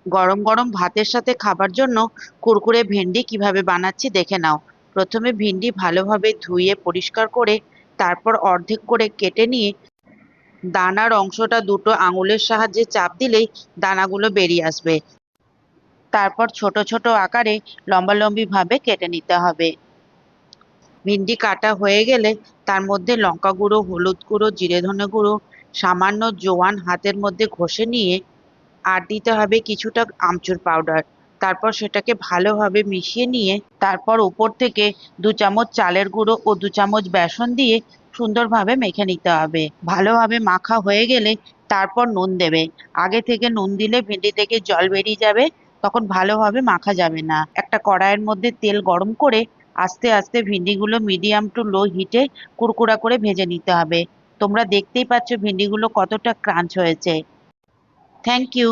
গরম গরম ভাতের সাথে খাবার জন্য কুরকুরে ভেন্ডি কিভাবে বানাচ্ছি দেখে নাও। প্রথমে ভেন্ডি ভালোভাবে ধুয়ে পরিষ্কার করে তারপর অর্ধেক করে কেটে নিয়ে দানার অংশটা দুটো আঙুলের সাহায্যে চাপ দিলেই দানাগুলো বেরিয়ে আসবে। তারপর ছোট ছোট আকারে লম্বালম্বি ভাবে কেটে নিতে হবে। ভিন্ডি কাটা হয়ে গেলে তার মধ্যে লঙ্কা গুঁড়ো, হলুদ গুঁড়ো, জিরে ধনে গুঁড়ো, সামান্য জোয়ান হাতের মধ্যে ঘষে নিয়ে আর দিতে হবে কিছুটা আমচুর পাউডার। তারপর সেটাকে ভালোভাবে মিশিয়ে নিয়ে তারপর উপর থেকে 2 চামচ চালের গুঁড়ো ও 2 চামচ বেসন দিয়ে সুন্দরভাবে মেখে নিতে হবে। ভালোভাবে মাখা হয়ে গেলে তারপর নুন দেবে। আগে থেকে নুন দিলে ভেন্ডি থেকে জল বেরিয়ে যাবে, তখন ভালোভাবে মাখা যাবে না। একটা কড়াইয়ের মধ্যে তেল গরম করে আস্তে আস্তে ভেন্ডিগুলো মিডিয়াম টু লো হিটে কুড়কুড়া করে ভেজে নিতে হবে। তোমরা দেখতেই পাচ্ছ ভেন্ডিগুলো কতটা ক্রাঞ্চ হয়েছে। Thank you.